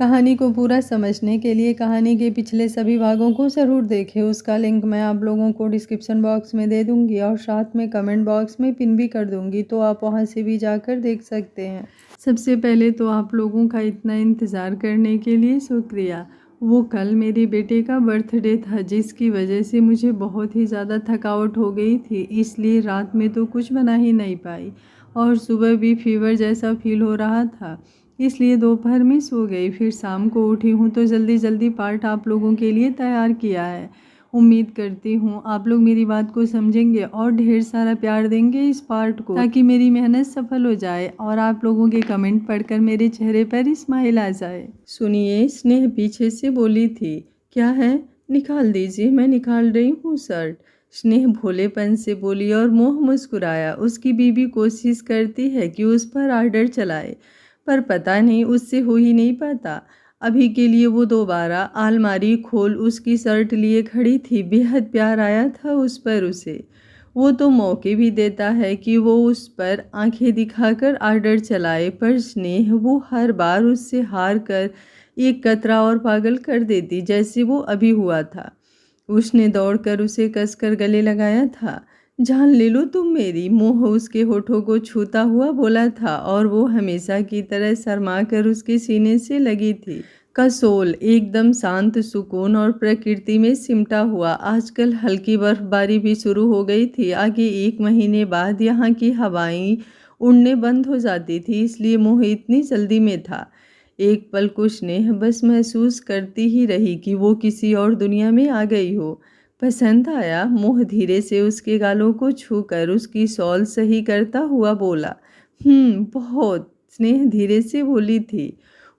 कहानी को पूरा समझने के लिए कहानी के पिछले सभी भागों को ज़रूर देखें। उसका लिंक मैं आप लोगों को डिस्क्रिप्शन बॉक्स में दे दूंगी और साथ में कमेंट बॉक्स में पिन भी कर दूंगी, तो आप वहां से भी जाकर देख सकते हैं। सबसे पहले तो आप लोगों का इतना इंतज़ार करने के लिए शुक्रिया। वो कल मेरे बेटे का बर्थडे था, जिसकी वजह से मुझे बहुत ही ज़्यादा थकावट हो गई थी, इसलिए रात में तो कुछ बना ही नहीं पाई और सुबह भी फीवर जैसा फील हो रहा था, इसलिए दोपहर में सो गई। फिर शाम को उठी हूँ तो जल्दी जल्दी पार्ट आप लोगों के लिए तैयार किया है। उम्मीद करती हूँ आप लोग मेरी बात को समझेंगे और ढेर सारा प्यार देंगे इस पार्ट को, ताकि मेरी मेहनत सफल हो जाए और आप लोगों के कमेंट पढ़कर मेरे चेहरे पर स्माइल आ जाए। सुनिए, स्नेह पीछे से बोली थी। क्या है? निकाल दीजिए, मैं निकाल रही हूँ शर्ट। स्नेह भोलेपन से बोली और मुँह मुस्कुराया। उसकी बीवी कोशिश करती है कि उस पर आर्डर चलाए, पर पता नहीं उससे हो ही नहीं पाता। अभी के लिए वो दोबारा अलमारी खोल उसकी शर्ट लिए खड़ी थी। बेहद प्यार आया था उस पर उसे। वो तो मौके भी देता है कि वो उस पर आंखें दिखाकर आर्डर चलाए, पर स्नेह वो हर बार उससे हार कर एक कतरा और पागल कर देती, जैसे वो अभी हुआ था। उसने दौड़कर उसे कसकर गले लगाया था। जान ले लो तुम मेरी, मुँह उसके होठों को छूता हुआ बोला था और वो हमेशा की तरह शर्मा कर उसके सीने से लगी थी। कसोल एकदम शांत, सुकून और प्रकृति में सिमटा हुआ। आजकल हल्की बर्फबारी भी शुरू हो गई थी। आगे 1 महीने बाद यहाँ की हवाएं उड़ने बंद हो जाती थी, इसलिए मोह इतनी जल्दी में था। एक पल को स्नेह बस महसूस करती ही रही कि वो किसी और दुनिया में आ गई हो। पसंद आया? मोह धीरे से उसके गालों को छूकर उसकी शॉल सही करता हुआ बोला। बहुत। स्नेह धीरे से बोली थी।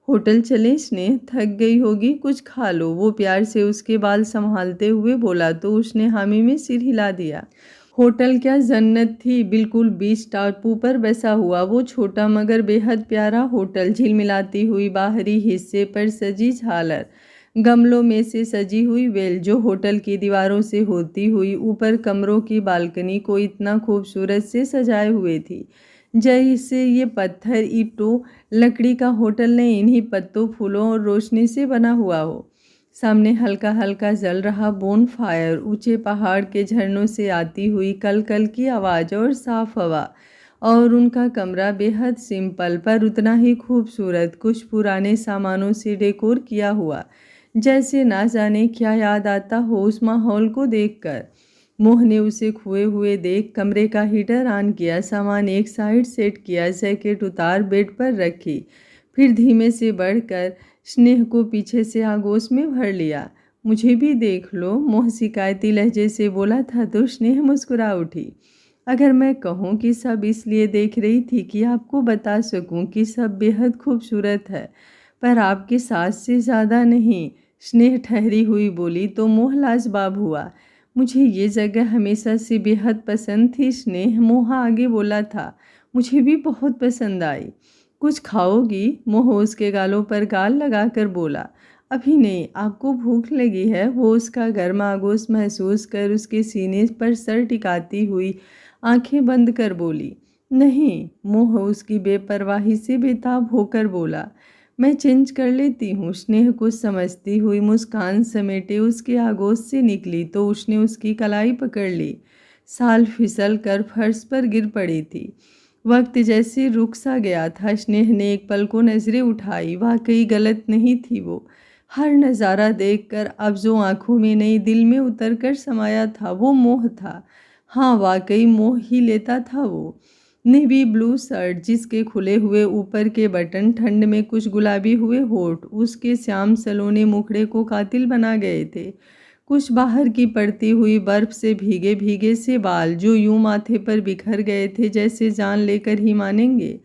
होटल चले स्नेह, थक गई होगी, कुछ खा लो। वो प्यार से उसके बाल संभालते हुए बोला तो उसने हामी में सिर हिला दिया। होटल क्या जन्नत थी, बिल्कुल बीच टापू पर बसा हुआ वो छोटा मगर बेहद प्यारा होटल। झिलमिलाती हुई बाहरी हिस्से पर सजी झालर, गमलों में से सजी हुई वेल जो होटल की दीवारों से होती हुई ऊपर कमरों की बालकनी को इतना खूबसूरत से सजाए हुए थी, जैसे ये पत्थर, ईंटों, लकड़ी का होटल ने इन्हीं पत्तों, फूलों और रोशनी से बना हुआ हो। सामने हल्का हल्का जल रहा बोन फायर, ऊंचे पहाड़ के झरनों से आती हुई कल कल की आवाज़ और साफ हवा। और उनका कमरा बेहद सिंपल पर उतना ही खूबसूरत, कुछ पुराने सामानों से डेकोर किया हुआ, जैसे ना जाने क्या याद आता हो उस माहौल को देखकर। मोह ने उसे खोए हुए देख कमरे का हीटर ऑन किया, सामान एक साइड सेट किया, जैकेट उतार बेड पर रखी, फिर धीमे से बढ़कर स्नेह को पीछे से आगोश में भर लिया। मुझे भी देख लो, मोह शिकायती लहजे से बोला था तो स्नेह मुस्कुरा उठी। अगर मैं कहूँ कि सब इसलिए देख रही थी कि आपको बता सकूँ कि सब बेहद खूबसूरत है, पर आपके साथ से ज़्यादा नहीं। स्नेह ठहरी हुई बोली तो मोह लाजवाब हुआ। मुझे ये जगह हमेशा से बेहद पसंद थी स्नेह, मोह आगे बोला था। मुझे भी बहुत पसंद आई। कुछ खाओगी? मोह उसके गालों पर गाल लगाकर बोला। अभी नहीं, आपको भूख लगी है? वो उसका गर्मा आगोश महसूस कर उसके सीने पर सर टिकाती हुई आंखें बंद कर बोली। नहीं। मोह उसकी बेपरवाही से बेताब होकर बोला। मैं चेंज कर लेती हूँ। स्नेह को समझती हुई मुस्कान समेटे उसके आगोश से निकली तो उसने उसकी कलाई पकड़ ली। साल फिसल कर फर्श पर गिर पड़ी थी। वक्त जैसे रुक सा गया था। स्नेह ने एक पल को नजरें उठाई। वाकई गलत नहीं थी वो। हर नज़ारा देखकर अब जो आंखों में नहीं दिल में उतर कर समाया था वो मोह था। हाँ, वाकई मोह ही लेता था वो। नेवी ब्लू शर्ट, जिसके खुले हुए ऊपर के बटन ठंड में कुछ गुलाबी हुए होठ उसके श्याम सलोने मुखड़े को कातिल बना गए थे। कुछ बाहर की पड़ती हुई बर्फ से भीगे भीगे से बाल जो यूं माथे पर बिखर गए थे जैसे जान लेकर ही मानेंगे,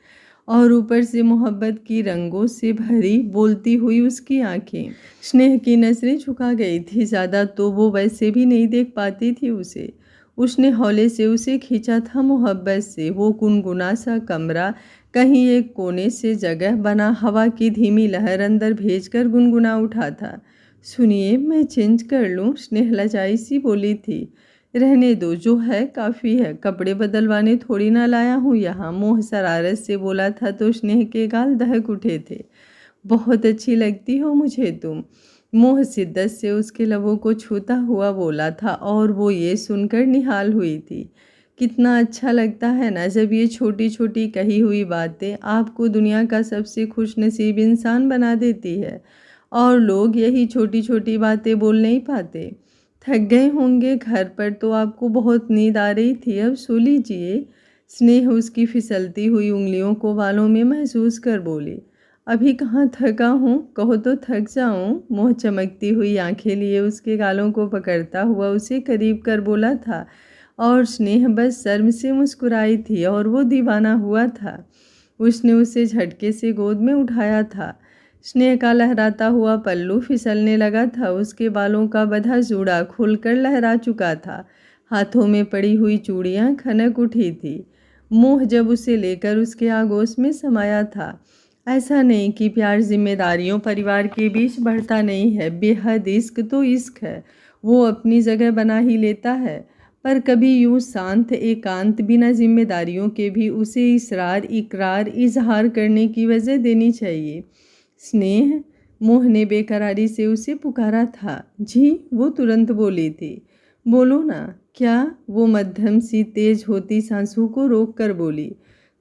और ऊपर से मोहब्बत की रंगों से भरी बोलती हुई उसकी आंखें। स्नेह की नजरें झुका गई थी। ज़्यादा तो वो वैसे भी नहीं देख पाती थी उसे। उसने हौले से उसे खींचा था मोहब्बत से। वो गुनगुना सा कमरा, कहीं एक कोने से जगह बना, हवा की धीमी लहर अंदर भेजकर गुनगुना उठा था। सुनिए, मैं चेंज कर लूँ? स्नेह लजाई सी बोली थी। रहने दो, जो है काफ़ी है, कपड़े बदलवाने थोड़ी ना लाया हूँ यहाँ। मोह शरारत से बोला था तो स्नेह के गाल दहक उठे थे। बहुत अच्छी लगती हो मुझे तुम। मोह शिद्दत से उसके लबों को छूता हुआ बोला था और वो ये सुनकर निहाल हुई थी। कितना अच्छा लगता है ना जब ये छोटी छोटी कही हुई बातें आपको दुनिया का सबसे खुशनसीब इंसान बना देती है। और लोग यही छोटी छोटी बातें बोल नहीं पाते। थक गए होंगे घर पर तो आपको बहुत नींद आ रही थी, अब सो लीजिए। स्नेह उसकी फिसलती हुई उंगलियों को बालों में महसूस कर बोली। अभी कहाँ थका हूँ, कहो तो थक जाऊँ। मोह चमकती हुई आंखें लिए उसके गालों को पकड़ता हुआ उसे करीब कर बोला था और स्नेह बस शर्म से मुस्कुराई थी और वो दीवाना हुआ था। उसने उसे झटके से गोद में उठाया था। स्नेह का लहराता हुआ पल्लू फिसलने लगा था, उसके बालों का बंधा जूड़ा खुलकर लहरा चुका था। हाथों में पड़ी हुई चूड़ियाँ खनक उठी थी। मोह जब उसे लेकर उसके आगोश में समाया था। ऐसा नहीं कि प्यार जिम्मेदारियों परिवार के बीच बढ़ता नहीं है, बेहद इश्क तो इश्क है, वो अपनी जगह बना ही लेता है। पर कभी यूँ शांत एकांत बिना जिम्मेदारियों के भी उसे इसरार इकरार इजहार करने की वजह देनी चाहिए। स्नेह, मोह ने बेकरारी से उसे पुकारा था। जी, वो तुरंत बोली थी। बोलो ना। क्या? वो मध्यम सी तेज होती सांसों को रोक कर बोली।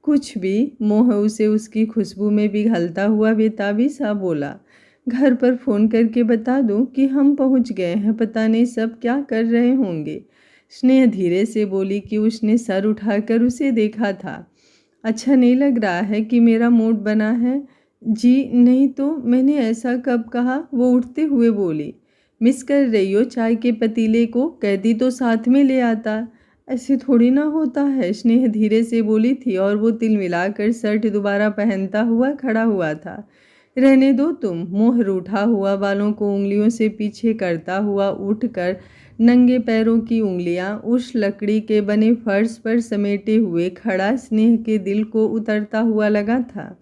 कुछ भी। मोह उसे उसकी खुशबू में पिघलता हुआ बेताबी सा बोला। घर पर फ़ोन करके बता दूं कि हम पहुंच गए हैं, पता नहीं सब क्या कर रहे होंगे। स्नेह धीरे से बोली कि उसने सर उठाकर उसे देखा था। अच्छा नहीं लग रहा है कि मेरा मूड बना है? जी नहीं तो, मैंने ऐसा कब कहा? वो उठते हुए बोली। मिस कर रही हो चाय के पतीले को? कहती तो साथ में ले आता। ऐसे थोड़ी ना होता है, स्नेह धीरे से बोली थी और वो तिल मिलाकर शर्ट दोबारा पहनता हुआ खड़ा हुआ था। रहने दो तुम। मोह रूठा हुआ बालों को उंगलियों से पीछे करता हुआ उठकर नंगे पैरों की उंगलियां उस लकड़ी के बने फर्श पर समेटे हुए खड़ा स्नेह के दिल को उतरता हुआ लगा था।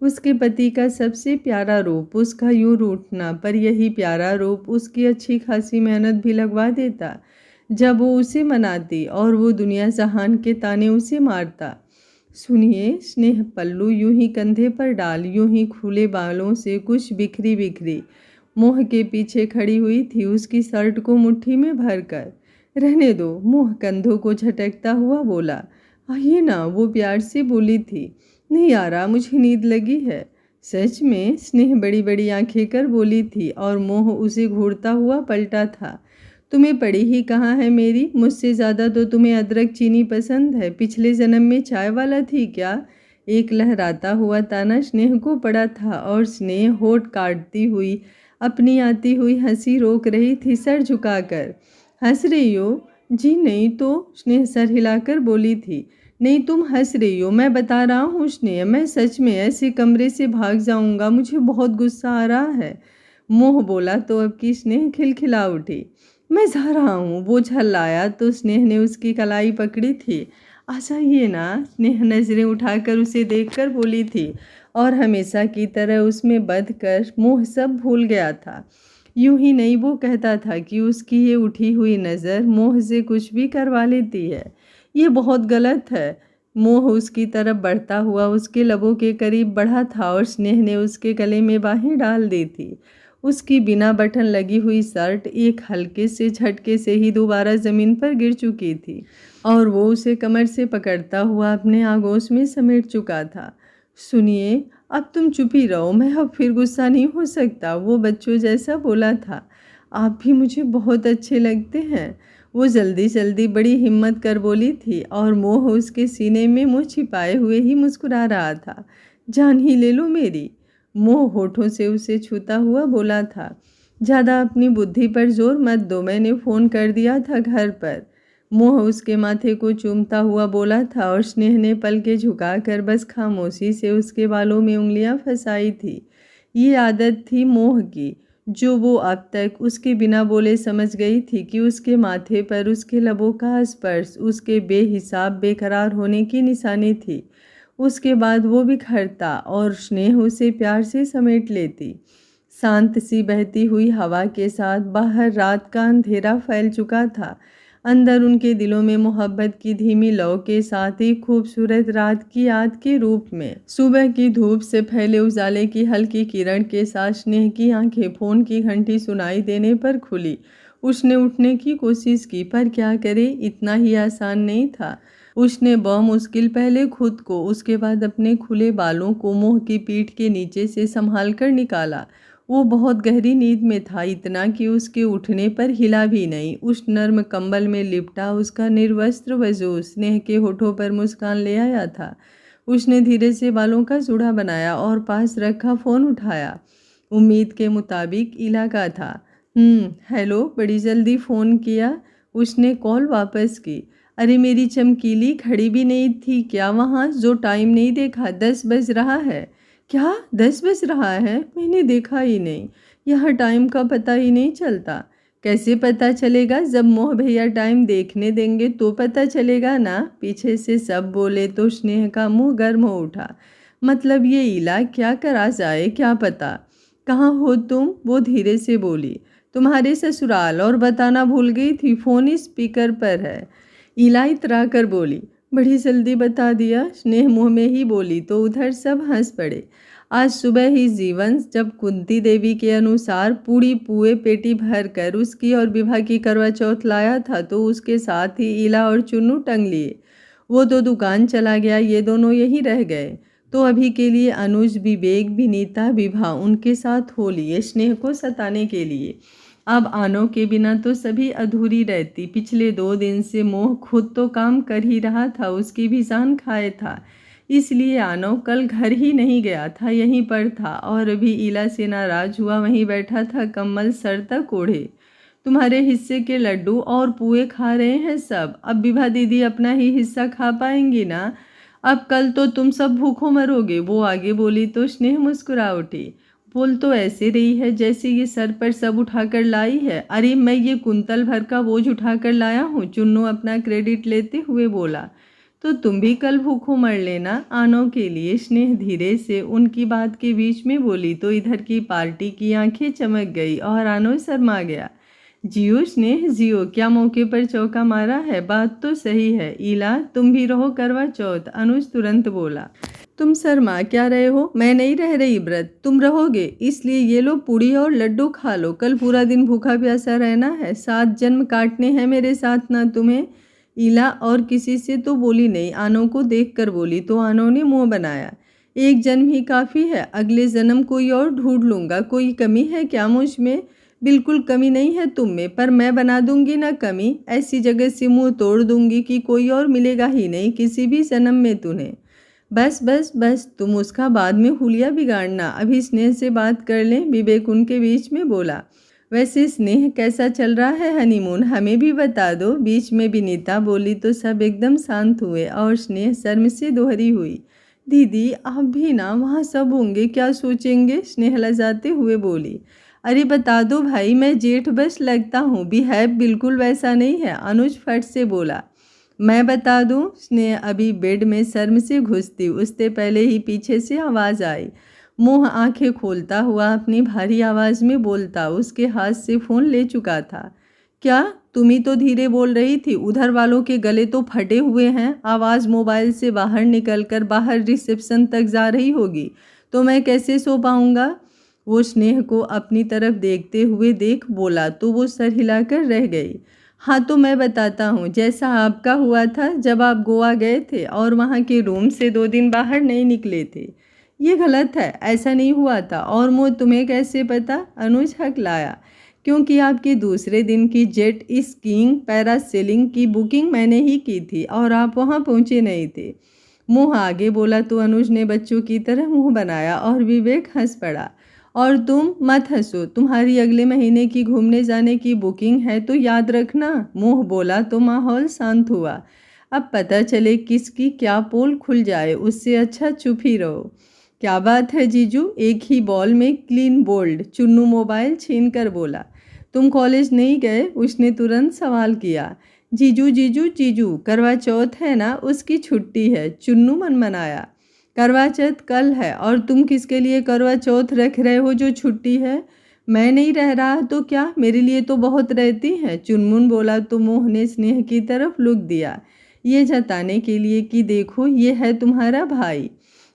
उसके पति का सबसे प्यारा रूप उसका यूं रूठना, पर यही प्यारा रूप उसकी अच्छी खासी मेहनत भी लगवा देता जब वो उसे मनाती और वो दुनिया जहान के ताने उसे मारता। सुनिए। स्नेह पल्लू यूं ही कंधे पर डाल यूं ही खुले बालों से कुछ बिखरी बिखरी मोह के पीछे खड़ी हुई थी, उसकी शर्ट को मुट्ठी में भरकर। रहने दो। मोह कंधों को झटकता हुआ बोला। आइए ना, वो प्यार से बोली थी। नहीं आ रहा, मुझे नींद लगी है। सच में? स्नेह बड़ी बड़ी आंखें कर बोली थी और मोह उसे घूरता हुआ पलटा था। तुम्हें पड़ी ही कहाँ है मेरी? मुझसे ज़्यादा तो तुम्हें अदरक चीनी पसंद है। पिछले जन्म में चाय वाला थी क्या? एक लहराता हुआ ताना स्नेह को पड़ा था और स्नेह होठ काटती हुई अपनी आती हुई हंसी रोक रही थी सर झुकाकर। हंस रही हो? जी नहीं तो, स्नेह सर हिलाकर बोली थी। नहीं, तुम हंस रही हो, मैं बता रहा हूँ स्नेह, मैं सच में ऐसे कमरे से भाग जाऊंगा, मुझे बहुत गुस्सा आ रहा है। मोह बोला तो अब की स्नेह खिलखिला उठी। मैं जा रहा हूँ। वो झल्लाया तो स्नेह ने उसकी कलाई पकड़ी थी। आ जाइए ना। स्नेह नजरें उठाकर उसे देखकर बोली थी और हमेशा की तरह उसमें बंध कर मोह सब भूल गया था। यूं ही नहीं, वो कहता था कि उसकी ये उठी हुई नज़र मोह से कुछ भी करवा लेती है। ये बहुत गलत है। मोह उसकी तरफ बढ़ता हुआ उसके लबों के करीब बढ़ा था और स्नेह ने उसके गले में बाहें डाल दी थी। उसकी बिना बटन लगी हुई शर्ट एक हल्के से झटके से ही दोबारा ज़मीन पर गिर चुकी थी और वो उसे कमर से पकड़ता हुआ अपने आगोश में समेट चुका था। सुनिए, अब तुम चुप ही रहो, मैं अब फिर गुस्सा नहीं हो सकता। वो बच्चों जैसा बोला था। आप भी मुझे बहुत अच्छे लगते हैं। वो जल्दी जल्दी बड़ी हिम्मत कर बोली थी और मोह उसके सीने में मुँह छिपाए हुए ही मुस्कुरा रहा था। जान ही ले लो मेरी। मोह होठों से उसे छूता हुआ बोला था। ज़्यादा अपनी बुद्धि पर जोर मत दो, मैंने फ़ोन कर दिया था घर पर। मोह उसके माथे को चूमता हुआ बोला था और स्नेह ने पलकें झुकाकर बस खामोशी से उसके बालों में उंगलियां फंसाई थी। ये आदत थी मोह की, जो वो अब तक उसके बिना बोले समझ गई थी कि उसके माथे पर उसके लबों का स्पर्श उसके बेहिसाब बेकरार होने की निशानी थी। उसके बाद वो बिखरता और स्नेह उसे प्यार से समेट लेती। शांत सी बहती हुई हवा के साथ बाहर रात का अंधेरा फैल चुका था। अंदर उनके दिलों में मोहब्बत की धीमी लौ के साथ ही खूबसूरत रात की याद के रूप में सुबह की धूप से फैले उजाले की हल्की किरण के साथ स्नेह की आंखें फ़ोन की घंटी सुनाई देने पर खुली। उसने उठने की कोशिश की, पर क्या करे, इतना ही आसान नहीं था। उसने मुश्किल पहले खुद को, उसके बाद अपने खुले बालों को मुंह की पीठ के नीचे से संभाल कर निकाला। वो बहुत गहरी नींद में था, इतना कि उसके उठने पर हिला भी नहीं। उस नर्म कंबल में लिपटा उसका निर्वस्त्र वजूद स्नेह के होठों पर मुस्कान ले आया था। उसने धीरे से बालों का जूड़ा बनाया और पास रखा फ़ोन उठाया। उम्मीद के मुताबिक इला का था। हेलो, बड़ी जल्दी फ़ोन किया। उसने कॉल वापस की। अरे मेरी चमकीली, खड़ी भी नहीं थी क्या वहाँ? जो टाइम नहीं देखा, 10 बज रहा है। क्या 10 बज रहा है? मैंने देखा ही नहीं। यहाँ टाइम का पता ही नहीं चलता। कैसे पता चलेगा? जब मोह भैया टाइम देखने देंगे तो पता चलेगा ना। पीछे से सब बोले तो स्नेह का मुंह गर्म हो उठा। मतलब ये इला क्या करा जाए, क्या पता। कहाँ हो तुम? वो धीरे से बोली। तुम्हारे ससुराल, और बताना भूल गई थी, फ़ोन स्पीकर पर है। इला इतरा कर बोली। बड़ी जल्दी बता दिया। स्नेह मुँह में ही बोली तो उधर सब हंस पड़े। आज सुबह ही जीवन जब कुंती देवी के अनुसार पूड़ी पुए पेटी भर कर उसकी और विभा की करवा चौथ लाया था तो उसके साथ ही इला और चुन्नू टंग लिए। वो तो दुकान चला गया, ये दोनों यहीं रह गए। तो अभी के लिए अनुज, विवेक, विनीता, विभा उनके साथ हो लिए स्नेह को सताने के लिए। अब आनो के बिना तो सभी अधूरी रहती। पिछले 2 दिन से मोह खुद तो काम कर ही रहा था, उसकी भी जान खाए था। इसलिए आनो कल घर ही नहीं गया था, यहीं पर था। और अभी इला से नाराज हुआ वहीं बैठा था, कम्बल सर तक ओढ़े। तुम्हारे हिस्से के लड्डू और पुए खा रहे हैं सब। अब विभा दीदी अपना ही हिस्सा खा पाएंगी ना। अब कल तो तुम सब भूखों मरोगे, वो आगे बोली तो स्नेह मुस्कुरा उठी। बोल तो ऐसे रही है जैसे ये सर पर सब उठाकर लाई है। अरे मैं ये कुंतल भर का बोझ उठाकर लाया हूँ, चुन्नू अपना क्रेडिट लेते हुए बोला। तो तुम भी कल भूखों मर लेना आनो के लिए। स्नेह धीरे से उनकी बात के बीच में बोली तो इधर की पार्टी की आंखें चमक गई और आनो शर्मा गया। जियो स्नेह जियो, क्या मौके पर चौका मारा है। बात तो सही है इला, तुम भी रहो करवा चौथ। अनुज तुरंत बोला। तुम शर्मा क्या रहे हो? मैं नहीं रह रही व्रत, तुम रहोगे, इसलिए ये लो पूड़ी और लड्डू खा लो। कल पूरा दिन भूखा प्यासा रहना है, 7 जन्म काटने हैं मेरे साथ ना तुम्हें। इला और किसी से तो बोली नहीं, आनो को देख कर बोली तो आनो ने मुंह बनाया। एक जन्म ही काफ़ी है, अगले जन्म कोई और ढूंढ लूँगा। कोई कमी है क्या मुझ में? बिल्कुल कमी नहीं है तुम में, पर मैं बना दूंगी ना कमी। ऐसी जगह से मुंह तोड़ दूंगी कि कोई और मिलेगा ही नहीं किसी भी जन्म में तुम्हें। बस बस बस, तुम उसका बाद में हुलिया बिगाड़ना, अभी स्नेह से बात कर लें। विवेक उनके बीच में बोला। वैसे स्नेह कैसा चल रहा है हनीमून, हमें भी बता दो। बीच में विनीता बोली तो सब एकदम शांत हुए और स्नेह शर्म से दोहरी हुई। दीदी आप भी ना, वहाँ सब होंगे, क्या सोचेंगे? स्नेह लजाते हुए बोली। अरे बता दो भाई, मैं जेठ बस लगता हूँ, बिहेव बिल्कुल वैसा नहीं है। अनुज फट से बोला। मैं बता दूं? स्नेह अभी बेड में शर्म से घुसती उससे पहले ही पीछे से आवाज़ आई। मुंह आंखें खोलता हुआ अपनी भारी आवाज़ में बोलता उसके हाथ से फ़ोन ले चुका था। क्या? तुम ही तो धीरे बोल रही थी, उधर वालों के गले तो फटे हुए हैं। आवाज़ मोबाइल से बाहर निकलकर बाहर रिसेप्शन तक जा रही होगी तो मैं कैसे सो पाऊँगा? वो स्नेह को अपनी तरफ देखते हुए देख बोला तो वो सर हिलाकर रह गई। हाँ तो मैं बताता हूँ, जैसा आपका हुआ था जब आप गोवा गए थे और वहाँ के रूम से 2 दिन बाहर नहीं निकले थे। ये गलत है, ऐसा नहीं हुआ था। और वो तुम्हें कैसे पता? अनुज हकलाया। क्योंकि आपके दूसरे दिन की जेट स्कीइंग पैरासेलिंग की बुकिंग मैंने ही की थी और आप वहाँ पहुँचे नहीं थे। मुँह आगे बोला तो अनुज ने बच्चों की तरह मुँह बनाया और विवेक हंस पड़ा। और तुम मत हंसो, तुम्हारी अगले महीने की घूमने जाने की बुकिंग है तो याद रखना। मुंह बोला तो माहौल शांत हुआ। अब पता चले किसकी क्या पोल खुल जाए, उससे अच्छा चुप ही रहो। क्या बात है जीजू, एक ही बॉल में क्लीन बोल्ड। चुन्नू मोबाइल छीन कर बोला। तुम कॉलेज नहीं गए? उसने तुरंत सवाल किया। जीजू जीजू जीजू, करवा चौथ है ना, उसकी छुट्टी है। चुन्नू मनमनाया। करवा चौथ कल है और तुम किसके लिए करवा चौथ रख रहे हो जो छुट्टी है? मैं नहीं रह रहा तो क्या, मेरे लिए तो बहुत रहती हैं। चुनमुन बोला तो मोह ने स्नेह की तरफ लुक दिया, ये जताने के लिए कि देखो ये है तुम्हारा भाई।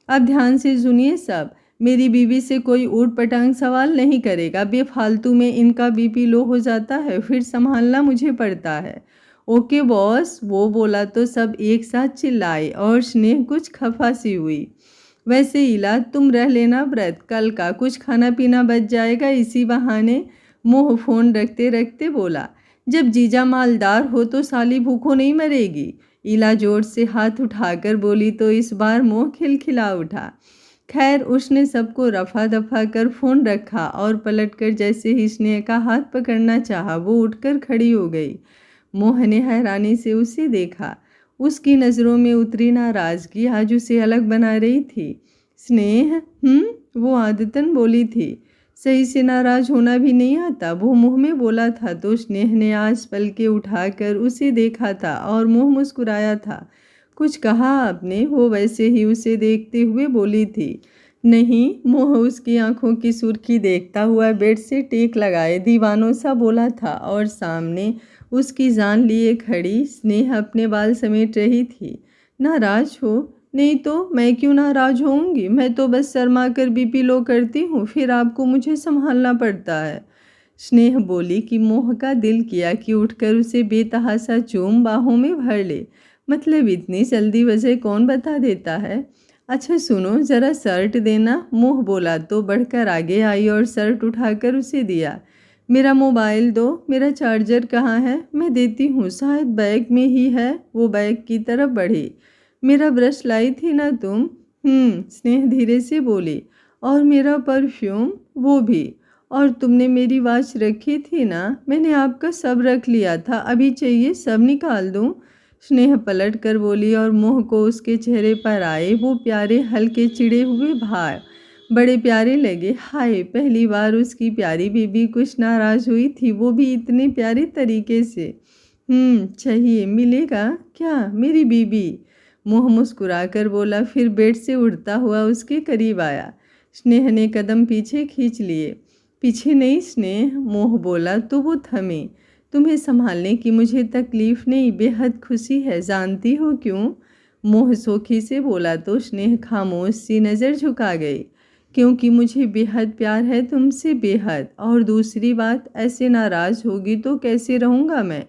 अब ध्यान से सुनिए सब, मेरी बीवी से कोई ऊट पटांग सवाल नहीं करेगा। बेफालतू में इनका बीपी लो हो जाता है, फिर संभालना मुझे पड़ता है। ओके बॉस, वो बोला तो सब एक साथ चिल्लाए और स्नेह कुछ खफा सी हुई। वैसे इला तुम रह लेना व्रत, कल का कुछ खाना पीना बच जाएगा इसी बहाने। मोह फोन रखते रखते बोला, जब जीजा मालदार हो तो साली भूखों नहीं मरेगी। इला जोर से हाथ उठाकर बोली तो इस बार मोह खिलखिला उठा। खैर उसने सबको रफा दफा कर फोन रखा और पलटकर जैसे ही स्नेह का हाथ पकड़ना चाहा वो उठकर खड़ी हो गई। मोह ने हैरानी से उसे देखा। उसकी नज़रों में उतरी नाराज़गी आज उसे अलग बना रही थी। स्नेह, वो आदतन बोली थी। सही से नाराज़ होना भी नहीं आता, वो मुंह में बोला था तो स्नेह ने आज पलके उठाकर उसे देखा था और मुंह मुस्कुराया था। कुछ कहा आपने? वो वैसे ही उसे देखते हुए बोली थी। नहीं, मोह उसकी आंखों की सुर्खी देखता हुआ बेड से टेक लगाए दीवानों सा बोला था और सामने उसकी जान लिए खड़ी स्नेह अपने बाल समेट रही थी। नाराज हो? नहीं तो मैं क्यों नाराज होऊंगी, मैं तो बस शर्मा कर बीपी लो करती हूँ, फिर आपको मुझे संभालना पड़ता है। स्नेह बोली कि मोह का दिल किया कि उठकर उसे बेतहासा चूम बाहों में भर ले। मतलब इतनी जल्दी वजह कौन बता देता है। अच्छा सुनो, ज़रा शर्ट देना। मोह बोला तो बढ़कर आगे आई और शर्ट उठाकर उसे दिया। मेरा मोबाइल दो, मेरा चार्जर कहाँ है? मैं देती हूँ, शायद बैग में ही है। वो बैग की तरफ बढ़ी। मेरा ब्रश लाई थी ना तुम? स्नेह धीरे से बोली। और मेरा परफ्यूम? वो भी। और तुमने मेरी वॉच रखी थी ना? मैंने आपका सब रख लिया था, अभी चाहिए सब निकाल दूँ? स्नेह पलट कर बोली और मोह को उसके चेहरे पर आए वो प्यारे हल्के चिड़े हुए भाव बड़े प्यारे लगे। हाय, पहली बार उसकी प्यारी बीबी कुछ नाराज हुई थी, वो भी इतने प्यारे तरीके से। चाहिए, मिलेगा क्या? मेरी बीबी। मोह मुस्कुराकर बोला, फिर बेड से उड़ता हुआ उसके करीब आया। स्नेह ने कदम पीछे खींच लिए। पीछे नहीं स्नेह, मोह बोला तो वो थमे। तुम्हें संभालने की मुझे तकलीफ़ नहीं, बेहद खुशी है, जानती हो क्यों? मोह सोखी से बोला तो स्नेह खामोश सी नज़र झुका गई। क्योंकि मुझे बेहद प्यार है तुमसे, बेहद। और दूसरी बात, ऐसे नाराज़ होगी तो कैसे रहूँगा मैं?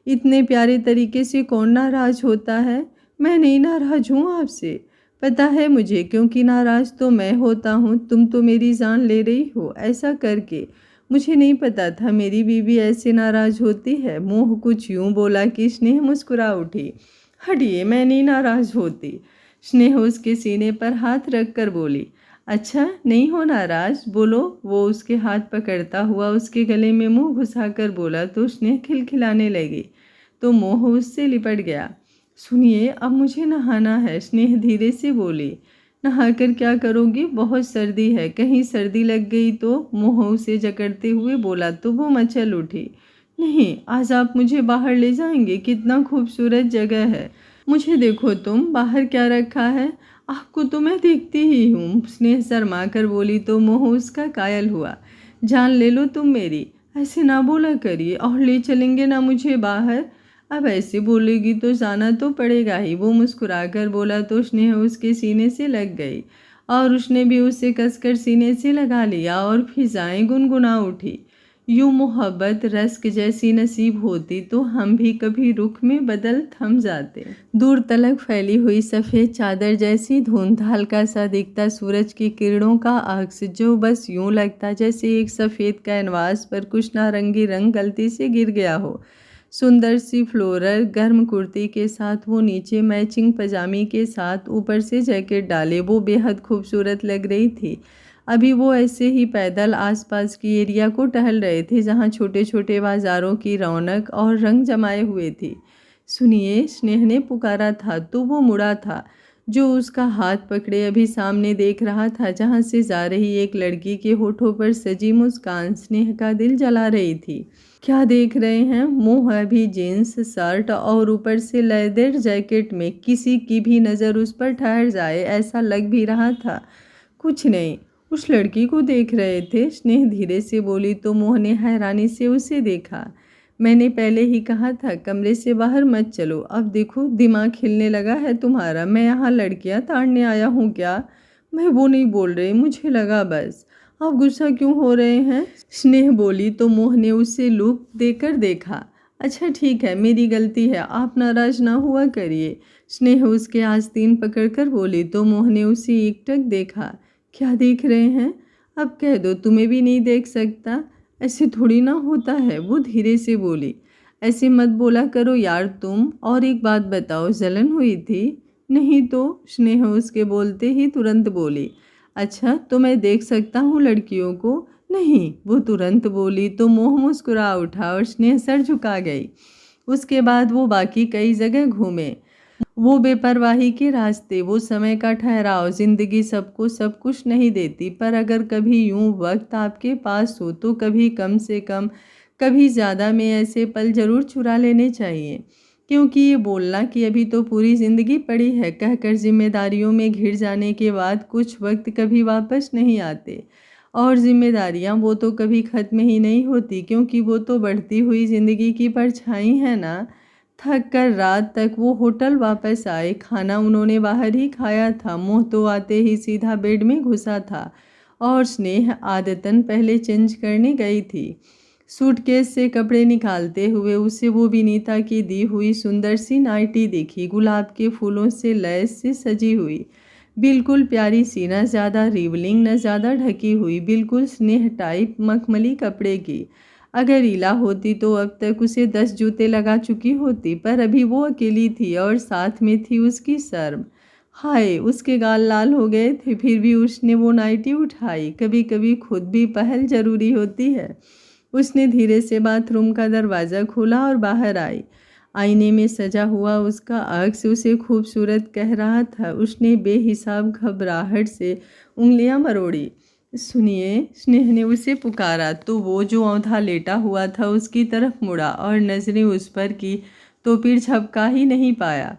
इतने प्यारे तरीके से कौन नाराज़ होता है? मैं नहीं नाराज़ हूँ आपसे, पता है मुझे, क्योंकि नाराज़ तो मैं होता हूँ। तुम तो मेरी जान ले रही हो ऐसा करके। मुझे नहीं पता था मेरी बीवी ऐसे नाराज़ होती है। मोह कुछ यूँ बोला कि स्नेह मुस्कुरा उठी। हटिए, मैं नहीं नाराज़ होती। स्नेह उसके सीने पर हाथ रख कर बोली। अच्छा, नहीं हो नाराज़? बोलो। वो उसके हाथ पकड़ता हुआ उसके गले में मुंह घुसाकर बोला तो स्नेह खिलखिलाने लगी तो मोह उससे लिपट गया। सुनिए, अब मुझे नहाना है, स्नेह धीरे से बोली। नहाकर क्या करोगी? बहुत सर्दी है, कहीं सर्दी लग गई तो? मोह उसे जकड़ते हुए बोला तो वो मचल उठी। नहीं, आज आप मुझे बाहर ले जाएंगे, कितना खूबसूरत जगह है। मुझे देखो तुम, बाहर क्या रखा है? आपको तो मैं देखती ही हूँ। स्नेह शर्मा कर बोली तो मोह उसका कायल हुआ। जान ले लो तुम मेरी, ऐसे ना बोला करिए, और ले चलेंगे ना मुझे बाहर? अब ऐसे बोलेगी तो जाना तो पड़ेगा ही। वो मुस्कुराकर बोला तो स्नेह उसके सीने से लग गई और उसने भी उसे कसकर सीने से लगा लिया और फिजाएं गुनगुना उठी। यूं मोहब्बत रस्क जैसी नसीब होती तो हम भी कभी रुख में बदल थम जाते। दूर तलक फैली हुई सफ़ेद चादर जैसी धुंध, हल्का सा दिखता सूरज की किरणों का अक्स, जो बस यूं लगता जैसे एक सफ़ेद कैनवास पर कुछ नारंगी रंग गलती से गिर गया हो। सुंदर सी फ्लोरल गर्म कुर्ती के साथ वो नीचे मैचिंग पजामी के साथ ऊपर से जैकेट डाले वो बेहद खूबसूरत लग रही थी। अभी वो ऐसे ही पैदल आसपास की एरिया को टहल रहे थे जहाँ छोटे छोटे बाज़ारों की रौनक और रंग जमाए हुए थी। सुनिए, स्नेह ने पुकारा था तो वो मुड़ा था। जो उसका हाथ पकड़े अभी सामने देख रहा था जहाँ से जा रही एक लड़की के होठों पर सजी मुस्कान स्नेह का दिल जला रही थी। क्या देख रहे हैं? मोह अभी जीन्स शर्ट और ऊपर से लेदर जैकेट में, किसी की भी नज़र उस पर ठहर जाए ऐसा लग भी रहा था। कुछ नहीं, उस लड़की को देख रहे थे, स्नेह धीरे से बोली तो मोह ने हैरानी से उसे देखा। मैंने पहले ही कहा था कमरे से बाहर मत चलो, अब देखो दिमाग हिलने लगा है तुम्हारा। मैं यहाँ लड़कियाँ ताड़ने आया हूँ क्या? मैं वो नहीं बोल रही, मुझे लगा बस। आप गुस्सा क्यों हो रहे हैं? स्नेह बोली तो मोह ने उसे लुक देकर देखा। अच्छा ठीक है, मेरी गलती है, आप नाराज ना हुआ करिए। स्नेह उसके आस्तीन पकड़कर बोली तो मोह ने उसे एकटक देखा। क्या देख रहे हैं? अब कह दो, तुम्हें भी नहीं देख सकता? ऐसे थोड़ी ना होता है, वो धीरे से बोली। ऐसे मत बोला करो यार तुम। और एक बात बताओ, जलन हुई थी? नहीं तो, स्नेह उसके बोलते ही तुरंत बोली। अच्छा तो मैं देख सकता हूँ लड़कियों को? नहीं, वो तुरंत बोली तो मोह मुस्कुरा उठा और स्नेह सर झुका गई। उसके बाद वो बाकी कई जगह घूमे। वो बेपरवाही के रास्ते, वो समय का ठहराव। जिंदगी सबको सब कुछ नहीं देती, पर अगर कभी यूं वक्त आपके पास हो तो कभी कम से कम, कभी ज़्यादा में ऐसे पल जरूर चुरा लेने चाहिए। क्योंकि ये बोलना कि अभी तो पूरी ज़िंदगी पड़ी है कहकर जिम्मेदारियों में घिर जाने के बाद कुछ वक्त कभी वापस नहीं आते। और जिम्मेदारियां वो तो कभी ख़त्म ही नहीं होती, क्योंकि वो तो बढ़ती हुई ज़िंदगी की परछाई है ना। थक कर रात तक वो होटल वापस आए। खाना उन्होंने बाहर ही खाया था। मोह तो आते ही सीधा बेड में घुसा था और स्नेह आदतन पहले चेंज करने गई थी। सूटकेस से कपड़े निकालते हुए उसे वो विनीता की दी हुई सुंदर सी नाइटी दिखी, गुलाब के फूलों से लैस से सजी हुई, बिल्कुल प्यारी सी, न ज़्यादा रिवलिंग न ज़्यादा ढकी हुई, बिल्कुल स्नेह टाइप मखमली कपड़े की। अगर रीला होती तो अब तक उसे 10 जूते लगा चुकी होती, पर अभी वो अकेली थी और साथ में थी उसकी शर्म। हाय, उसके गाल लाल हो गए थे, फिर भी उसने वो नाइटी उठाई। कभी कभी खुद भी पहल जरूरी होती है। उसने धीरे से बाथरूम का दरवाज़ा खोला और बाहर आई। आईने में सजा हुआ उसका अक्स उसे खूबसूरत कह रहा था। उसने बेहिसाब घबराहट से उंगलियां मरोड़ी। सुनिए, स्नेह ने उसे पुकारा तो वो जो औंधा लेटा हुआ था उसकी तरफ मुड़ा और नजरें उस पर की तो फिर झपका ही नहीं पाया।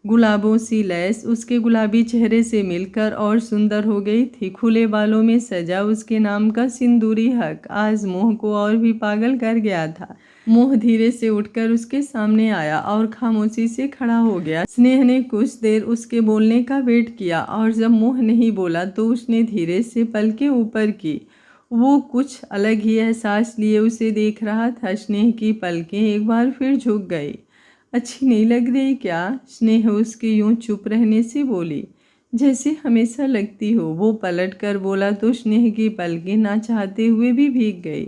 गुलाबों सी लैस उसके गुलाबी चेहरे से मिलकर और सुंदर हो गई थी। खुले बालों में सजा उसके नाम का सिंदूरी हक आज मोह को और भी पागल कर गया था। मोह धीरे से उठकर उसके सामने आया और खामोशी से खड़ा हो गया। स्नेह ने कुछ देर उसके बोलने का वेट किया और जब मोह नहीं बोला तो उसने धीरे से पलकें ऊपर की। वो कुछ अलग ही एहसास लिए उसे देख रहा था। स्नेह की पलकें एक बार फिर झुक गई। अच्छी नहीं लग रही क्या? स्नेह उसके यूं चुप रहने से बोली। जैसे हमेशा लगती हो, वो पलट कर बोला तो स्नेह की पलकें ना चाहते हुए भी भीग गई।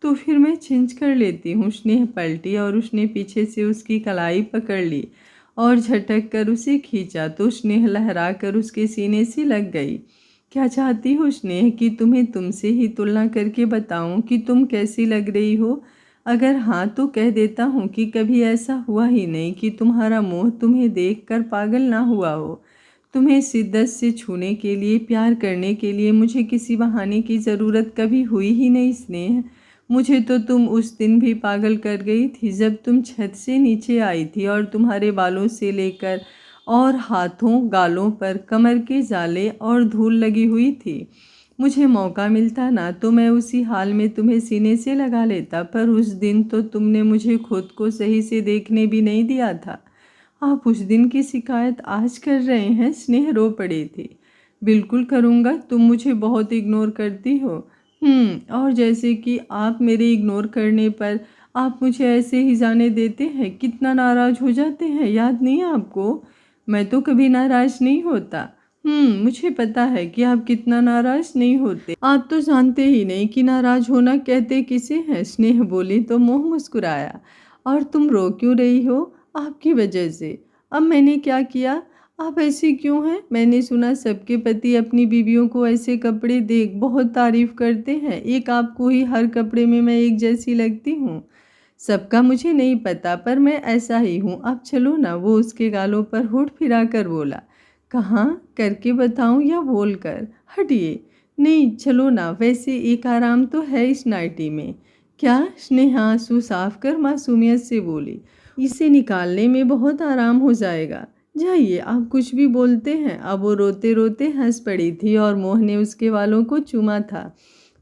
तो फिर मैं चेंज कर लेती हूँ। स्नेह पलटी और उसने पीछे से उसकी कलाई पकड़ ली और झटक कर उसे खींचा तो स्नेह लहरा कर उसके सीने से लग गई। क्या चाहती हो स्नेह कि तुम्हें तुमसे ही तुलना करके बताऊं कि तुम कैसी लग रही हो? अगर हाँ तो कह देता हूँ कि कभी ऐसा हुआ ही नहीं कि तुम्हारा मोह तुम्हें देखकर पागल ना हुआ हो। तुम्हें शिद्दत से छूने के लिए, प्यार करने के लिए मुझे किसी बहाने की ज़रूरत कभी हुई ही नहीं स्नेह। मुझे तो तुम उस दिन भी पागल कर गई थी जब तुम छत से नीचे आई थी और तुम्हारे बालों से लेकर और हाथों गालों पर कमर के जाले और धूल लगी हुई थी। मुझे मौका मिलता ना तो मैं उसी हाल में तुम्हें सीने से लगा लेता, पर उस दिन तो तुमने मुझे खुद को सही से देखने भी नहीं दिया था। आप उस दिन की शिकायत आज कर रहे हैं? स्नेह रो पड़ी थी। बिल्कुल करूँगा, तुम मुझे बहुत इग्नोर करती हो। और जैसे कि आप मेरे इग्नोर करने पर आप मुझे ऐसे ही जाने देते हैं, कितना नाराज़ हो जाते हैं, याद नहीं आपको? मैं तो कभी नाराज़ नहीं होता। मुझे पता है कि आप कितना नाराज़ नहीं होते। आप तो जानते ही नहीं कि नाराज़ होना कहते किसे हैं। स्नेह बोली तो मोह मुस्कुराया। और तुम रो क्यों रही हो? आपकी वजह से। अब मैंने क्या किया? आप ऐसी क्यों हैं? मैंने सुना सबके पति अपनी बीवियों को ऐसे कपड़े देख बहुत तारीफ करते हैं। एक आपको ही हर कपड़े में मैं एक जैसी लगती हूँ। सबका मुझे नहीं पता, पर मैं ऐसा ही हूँ। अब चलो ना, वो उसके गालों पर होठ फिरा कर बोला। कहाँ? करके बताऊँ या बोल कर? हटिए। नहीं चलो ना, वैसे एक आराम तो है इस नाइटी में। क्या? स्नेहा आंसू साफ कर मासूमियत से बोली। इसे निकालने में बहुत आराम हो जाएगा। जाइए, आप कुछ भी बोलते हैं। अब वो रोते रोते हंस पड़ी थी और मोह ने उसके बालों को चूमा था।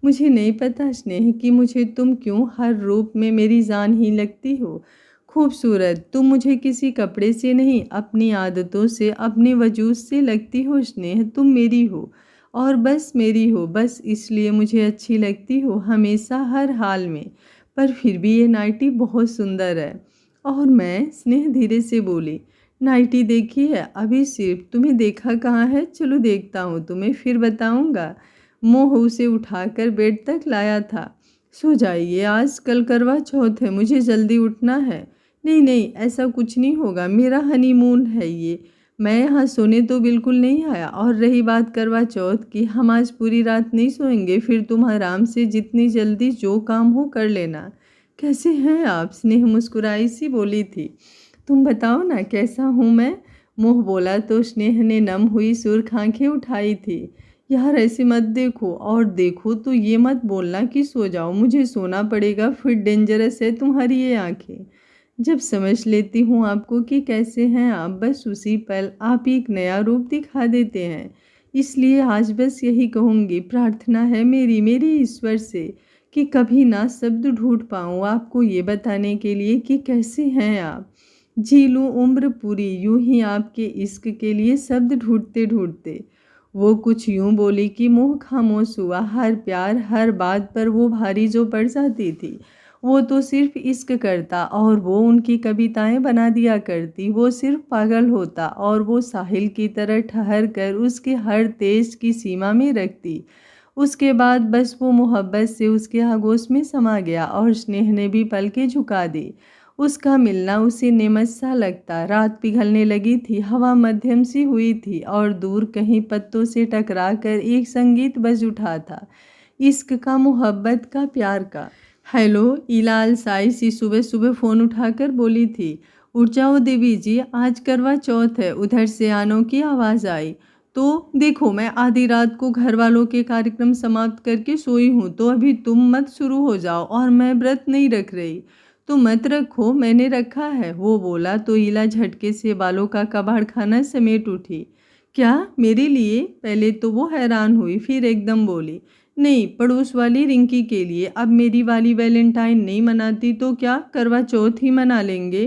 मुझे नहीं पता स्नेह कि मुझे तुम क्यों हर रूप में मेरी जान ही लगती हो। खूबसूरत तुम मुझे किसी कपड़े से नहीं, अपनी आदतों से, अपने वजूद से लगती हो स्नेह। तुम मेरी हो और बस मेरी हो, बस इसलिए मुझे अच्छी लगती हो हमेशा, हर हाल में। पर फिर भी ये नाइटी बहुत सुंदर है। और मैं, स्नेह धीरे से बोली, नाइटी देखी है अभी सिर्फ, तुम्हें देखा कहाँ है? चलो देखता हूँ तुम्हें, फिर बताऊँगा। मोह उसे उठाकर बेड तक लाया था। सो जाइए, आज कल करवा चौथ है, मुझे जल्दी उठना है। नहीं नहीं, ऐसा कुछ नहीं होगा, मेरा हनीमून है ये। मैं यहाँ सोने तो बिल्कुल नहीं आया। और रही बात करवा चौथ की, हम आज पूरी रात नहीं सोएंगे, फिर तुम आराम से जितनी जल्दी जो काम हो कर लेना। कैसे हैं आप? स्नेह मुस्कुराई सी बोली थी। तुम बताओ ना कैसा हूँ मैं? मोह बोला तो स्नेह ने नम हुई सुर्ख आंखें उठाई थी। यार ऐसे मत देखो, और देखो तो ये मत बोलना कि सो जाओ, मुझे सोना पड़ेगा, फिर डेंजरस है तुम्हारी ये आंखें। जब समझ लेती हूँ आपको कि कैसे हैं आप, बस उसी पल आप एक नया रूप दिखा देते हैं। इसलिए आज बस यही कहूँगी, प्रार्थना है मेरी मेरी ईश्वर से कि कभी ना शब्द ढूंढ पाऊँ आपको ये बताने के लिए कि कैसे हैं आप। जी लूँ उम्र पूरी यूं ही आपके इश्क के लिए शब्द ढूंढते ढूंढते। वो कुछ यूं बोली कि मुंह खामोश हुआ। हर प्यार, हर बात पर वो भारी जो पड़ जाती थी। वो तो सिर्फ इश्क करता और वो उनकी कविताएं बना दिया करती। वो सिर्फ पागल होता और वो साहिल की तरह ठहर कर उसके हर तेज की सीमा में रखती। उसके बाद बस वो मोहब्बत से उसके आगोश में समा गया और स्नेह ने भी पलकें झुका दी। उसका मिलना उसे नेमत सा लगता। रात पिघलने लगी थी, हवा मध्यम सी हुई थी और दूर कहीं पत्तों से टकरा कर एक संगीत बज उठा था, इश्क का, मोहब्बत का, प्यार का। हेलो, इलाल साई सी सुबह सुबह फ़ोन उठाकर बोली थी। उठ जाओ देवी जी, आज करवा चौथ है। उधर से आनो की आवाज़ आई। तो देखो, मैं आधी रात को घर वालों के कार्यक्रम समाप्त करके सोई हूँ, तो अभी तुम मत शुरू हो जाओ। और मैं व्रत नहीं रख रही। तो मत रखो, मैंने रखा है, वो बोला तो ईला झटके से बालों का कबाड़ खाना समेट उठी। क्या, मेरे लिए? पहले तो वो हैरान हुई, फिर एकदम बोली, नहीं, पड़ोस वाली रिंकी के लिए। अब मेरी वाली वैलेंटाइन नहीं मनाती तो क्या, करवा चौथ ही मना लेंगे।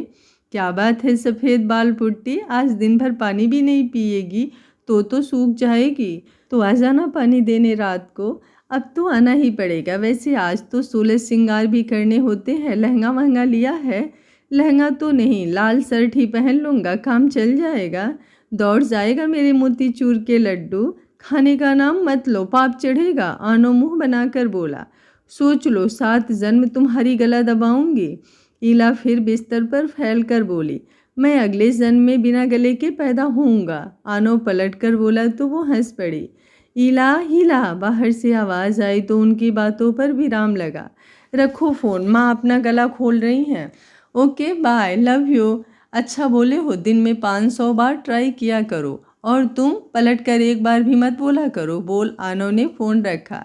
क्या बात है सफ़ेद बाल पुट्टी, आज दिन भर पानी भी नहीं पिएगी तो सूख जाएगी। तो आ जाना पानी देने रात को। अब तो आना ही पड़ेगा। वैसे आज तो 16 श्रृंगार भी करने होते हैं। लहंगा महंगा लिया है? लहंगा तो नहीं, लाल शर्ट ही पहन लूँगा, काम चल जाएगा। दौड़ जाएगा मेरे मोतीचूर के लड्डू। खाने का नाम मत लो, पाप चढ़ेगा। आनो मुंह बनाकर बोला। सोच लो, 7 जन्म तुम्हारी गला दबाऊंगी। ईला फिर बिस्तर पर फैल कर बोली, मैं अगले जन्म में बिना गले के पैदा होऊंगा। आनो पलट कर बोला तो वो हंस पड़ी। ईला हीला, बाहर से आवाज़ आई तो उनकी बातों पर विराम लगा। रखो फ़ोन, माँ अपना गला खोल रही हैं। Okay bye, love you. अच्छा बोले हो, दिन में 500 बार ट्राई किया करो। और तुम पलट कर एक बार भी मत बोला करो। बोल। आनो ने फ़ोन रखा।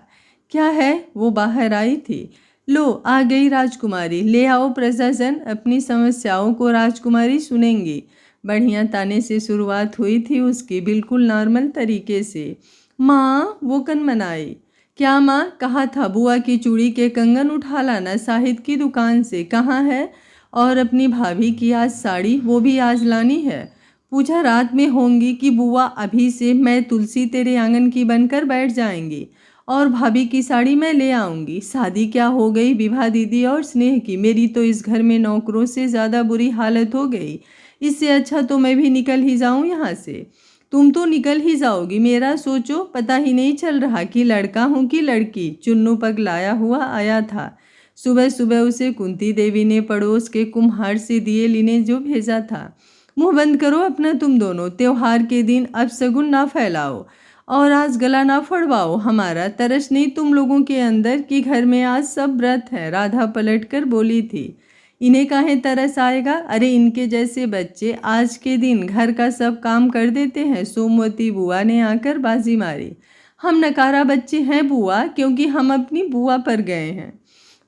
क्या है? वो बाहर आई थी। लो आ गई राजकुमारी, ले आओ प्रशासन, अपनी समस्याओं को राजकुमारी सुनेंगी। बढ़िया ताने से शुरुआत हुई थी उसकी, बिल्कुल नॉर्मल तरीके से। माँ, वो कनमनाई। क्या माँ? कहा था बुआ की चूड़ी के कंगन उठा लाना साहिद की दुकान से, कहाँ है? और अपनी भाभी की आज साड़ी, वो भी आज लानी है। पूछा रात में होंगी कि बुआ अभी से मैं तुलसी तेरे आंगन की बनकर बैठ जाएंगी और भाभी की साड़ी मैं ले आऊंगी। शादी क्या हो गई विभा दीदी और स्नेह की, मेरी तो इस घर में नौकरों से ज़्यादा बुरी हालत हो गई। इससे अच्छा तो मैं भी निकल ही जाऊं यहाँ से। तुम तो निकल ही जाओगी, मेरा सोचो, पता ही नहीं चल रहा कि लड़का हूँ कि लड़की। चुन्नू पगलाया हुआ आया था। सुबह सुबह उसे कुंती देवी ने पड़ोस के कुम्हार से दिए लेने जो भेजा था। मुंह बंद करो अपना तुम दोनों, त्योहार के दिन अब शगुन ना फैलाओ और आज गला ना फड़वाओ। हमारा तरस नहीं तुम लोगों के अंदर कि घर में आज सब व्रत है। राधा पलट कर बोली थी। इन्हें काहे तरस आएगा? अरे इनके जैसे बच्चे आज के दिन घर का सब काम कर देते हैं। सोमवती बुआ ने आकर बाजी मारी। हम नकारा बच्चे हैं बुआ, क्योंकि हम अपनी बुआ पर गए हैं,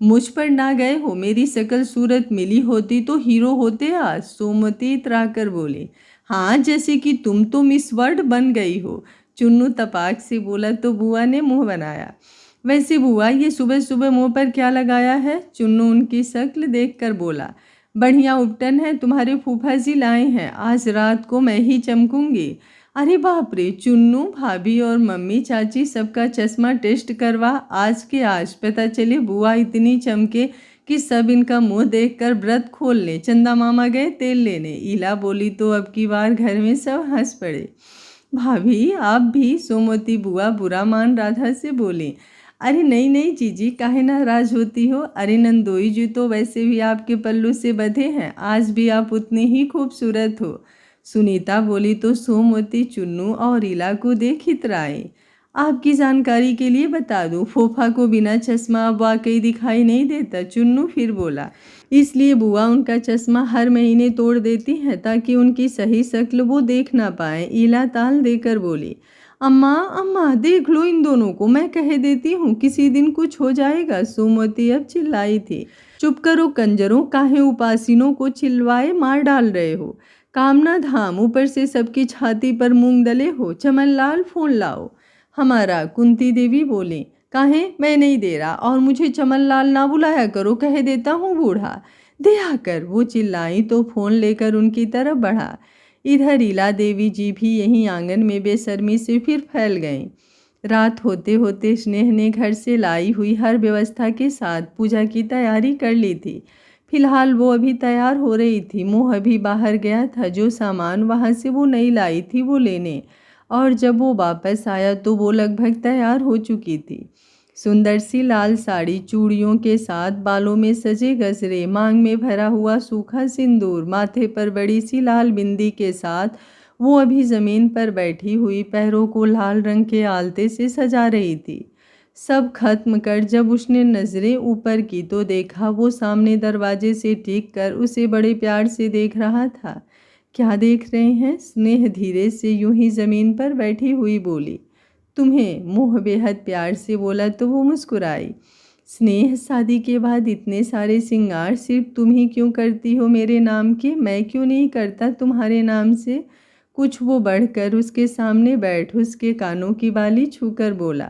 मुझ पर ना गए हो। मेरी शकल सूरत मिली होती तो हीरो होते आज। सोमवती इतरा कर बोली। हाँ, जैसे कि तुम तो मिस वर्ल्ड बन गई हो। चुन्नू तपाक से बोला तो बुआ ने मुंह बनाया। वैसे बुआ, ये सुबह सुबह मुंह पर क्या लगाया है? चुन्नू उनकी शक्ल देखकर बोला। बढ़िया उपटन है, तुम्हारे फूफा जी लाए हैं, आज रात को मैं ही चमकूंगी। अरे बाप रे! चुन्नू, भाभी और मम्मी चाची सबका चश्मा टेस्ट करवा, आज के आज पता चले बुआ इतनी चमके कि सब इनका मुंह देखकर व्रत खोल ले। चंदा मामा गए तेल लेने। ईला बोली तो अब की बार घर में सब हंस पड़े। भाभी आप भी? सोमवती बुआ बुरा मान राधा से बोली। अरे नहीं नहीं जीजी, काहे नाराज होती हो? अरे नंदोई जी तो वैसे भी आपके पल्लू से बंधे हैं, आज भी आप उतनी ही खूबसूरत हो। सुनीता बोली तो सोमवती चुन्नू और ईला को देख इतराई। आपकी जानकारी के लिए बता दूं, फोफा को बिना चश्मा अब वाकई दिखाई नहीं देता। चुन्नू फिर बोला। इसलिए बुआ उनका चश्मा हर महीने तोड़ देती हैं ताकि उनकी सही शक्ल वो देख ना पाए। ईला ताल देकर बोली। अम्मा अम्मा देख लो इन दोनों को, मैं कह देती हूँ किसी दिन कुछ हो जाएगा। सोमवती अब चिल्लाई थी। चुप करो कंजरों, काहे उपासिनों को चिल्वाए मार डाल रहे हो? कामना धाम, ऊपर से सबकी छाती पर मूंग दले हो। चमन लाल फोन लाओ हमारा। कुंती देवी बोली। काहे? मैं नहीं दे रहा, और मुझे चमन लाल ना बुलाया करो, कह देता हूँ बूढ़ा। दे आकर, वो चिल्लाई तो फोन लेकर उनकी तरफ बढ़ा। इधर ईला देवी जी भी यहीं आंगन में बेशर्मी से फिर फैल गईं। रात होते होते स्नेह ने घर से लाई हुई हर व्यवस्था के साथ पूजा की तैयारी कर ली थी। फिलहाल वो अभी तैयार हो रही थी। मोह अभी बाहर गया था, जो सामान वहाँ से वो नहीं लाई थी वो लेने, और जब वो वापस आया तो वो लगभग तैयार हो चुकी थी। सुंदर सी लाल साड़ी, चूड़ियों के साथ बालों में सजे गजरे, मांग में भरा हुआ सूखा सिंदूर, माथे पर बड़ी सी लाल बिंदी के साथ वो अभी ज़मीन पर बैठी हुई पैरों को लाल रंग के आलते से सजा रही थी। सब खत्म कर जब उसने नज़रें ऊपर की तो देखा वो सामने दरवाजे से टिक कर उसे बड़े प्यार से देख रहा था। क्या देख रहे हैं? स्नेह धीरे से यूं ही ज़मीन पर बैठी हुई बोली। तुम्हें। मोह बेहद प्यार से बोला तो वो मुस्कुराई। स्नेह, शादी के बाद इतने सारे श्रृंगार सिर्फ तुम ही क्यों करती हो मेरे नाम के? मैं क्यों नहीं करता तुम्हारे नाम से? कुछ वो बढ़कर उसके सामने बैठ उसके कानों की बाली छूकर बोला।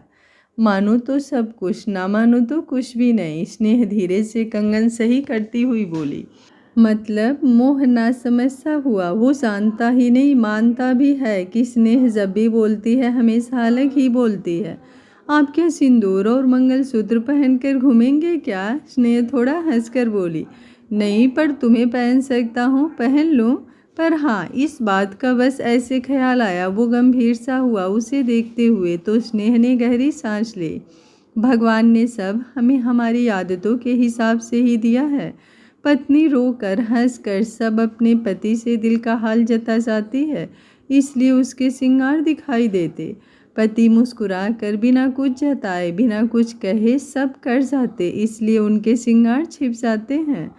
मानो तो सब कुछ, ना मानो तो कुछ भी नहीं। स्नेह धीरे से कंगन सही करती हुई बोली। मतलब? मोह ना समझ सा हुआ। वो जानता ही नहीं, मानता भी है कि स्नेह जब भी बोलती है हमेशा अलग ही बोलती है। आप क्या सिंदूर और मंगलसूत्र पहनकर घूमेंगे क्या? स्नेह थोड़ा हंसकर बोली। नहीं, पर तुम्हें पहन सकता हूँ, पहन लूँ। पर हाँ, इस बात का बस ऐसे ख्याल आया। वो गंभीर सा हुआ उसे देखते हुए, तो स्नेह ने गहरी सांस ली। भगवान ने सब हमें हमारी आदतों के हिसाब से ही दिया है। पत्नी रोकर हंसकर सब अपने पति से दिल का हाल जता जाती है, इसलिए उसके श्रृंगार दिखाई देते। पति मुस्कुरा कर बिना कुछ जताए बिना कुछ कहे सब कर जाते, इसलिए उनके श्रृंगार छिप जाते हैं।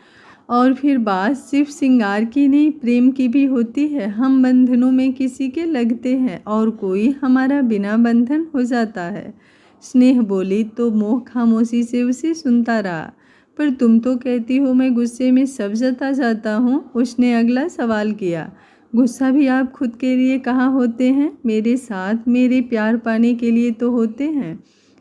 और फिर बात सिर्फ श्रृंगार की नहीं, प्रेम की भी होती है। हम बंधनों में किसी के लगते हैं और कोई हमारा बिना बंधन हो जाता है। स्नेह बोली तो मोह खामोशी से उसे सुनता रहा। पर तुम तो कहती हो मैं गुस्से में सब जता जाता हूँ। उसने अगला सवाल किया। गुस्सा भी आप खुद के लिए कहाँ होते हैं? मेरे साथ मेरे प्यार पाने के लिए तो होते हैं।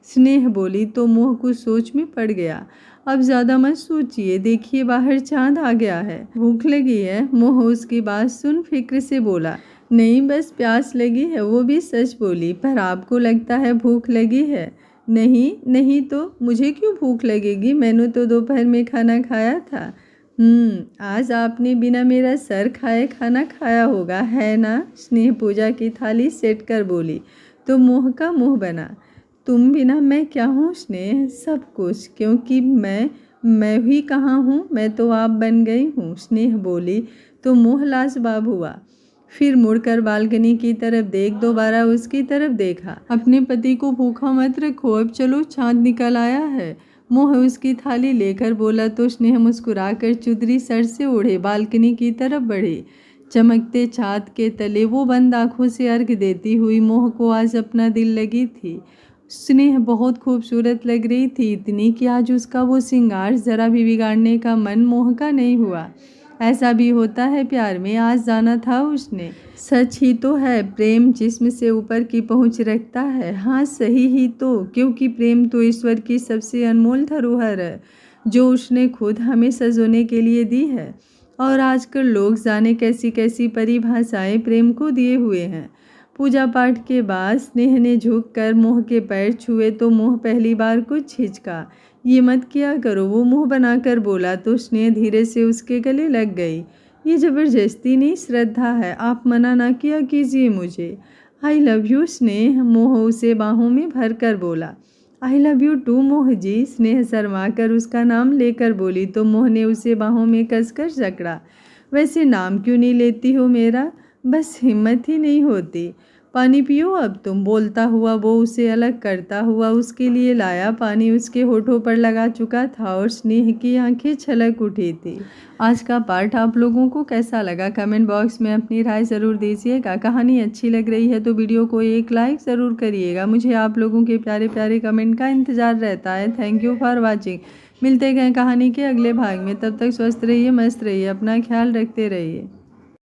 स्नेह बोली तो मोह कुछ सोच में पड़ गया। अब ज़्यादा मत सोचिए, देखिए बाहर चांद आ गया है। भूख लगी है? मोह उसकी बात सुन फिक्र से बोला। नहीं, बस प्यास लगी है। वो भी सच बोली। पर आपको लगता है भूख लगी है? नहीं नहीं तो मुझे क्यों भूख लगेगी? मैंने तो दोपहर में खाना खाया था। आज आपने बिना मेरा सर खाए खाना खाया होगा, है ना? स्नेह पूजा की थाली सेट कर बोली तो मोह का मुंह बना। तुम बिना मैं क्या हूँ स्नेह? सब कुछ, क्योंकि मैं ही कहाँ हूँ, मैं तो आप बन गई हूँ। स्नेह बोली तो मोह लाजवाब हुआ। फिर मुड़कर बालकनी की तरफ देख दोबारा उसकी तरफ देखा। अपने पति को भूखा मत रखो, अब चलो चांद निकल आया है। मोह उसकी थाली लेकर बोला तो स्नेह मुस्कुराकर चुदरी सर से ओढ़े बालकनी की तरफ बढ़े। चमकते चाँद के तले वो बंद आँखों से अर्घ देती हुई मोह को आज अपना दिल लगी थी। स्नेह बहुत खूबसूरत लग रही थी, इतनी कि आज उसका वो श्रृंगार जरा भी बिगाड़ने का मन मोह का नहीं हुआ। ऐसा भी होता है प्यार में, आज जाना था उसने। सच ही तो है प्रेम जिस्म से ऊपर की पहुंच रखता है। हाँ सही ही तो, क्योंकि प्रेम तो ईश्वर की सबसे अनमोल धरोहर है जो उसने खुद हमें सजोने के लिए दी है। और आजकल लोग जाने कैसी कैसी परिभाषाएं प्रेम को दिए हुए हैं। पूजा पाठ के बाद स्नेह ने झुक कर मोह के पैर छुए तो मोह पहली बार कुछ हिचका। ये मत किया करो, वो मुंह बनाकर बोला तो स्नेह धीरे से उसके गले लग गई। ये ज़बरदस्ती नहीं, श्रद्धा है, आप मना ना किया कीजिए मुझे। आई लव यू स्नेह, मोह उसे बाहों में भर कर बोला। आई लव यू टू मोह जी, स्नेह शर्मा कर उसका नाम लेकर बोली तो मोह ने उसे बाहों में कसकर जकड़ा। वैसे नाम क्यों नहीं लेती हो मेरा, बस हिम्मत ही नहीं होती। पानी पियो अब तुम, बोलता हुआ वो उसे अलग करता हुआ उसके लिए लाया। पानी उसके होठों पर लगा चुका था और स्नेह की आंखें छलक उठी थी। आज का पार्ट आप लोगों को कैसा लगा कमेंट बॉक्स में अपनी राय ज़रूर दीजिएगा। कहानी अच्छी लग रही है तो वीडियो को एक लाइक ज़रूर करिएगा। मुझे आप लोगों के प्यारे प्यारे कमेंट का इंतज़ार रहता है। Thank you for watching. मिलते गए कहानी के अगले भाग में, तब तक स्वस्थ रहिए, मस्त रहिए, अपना ख्याल रखते रहिए।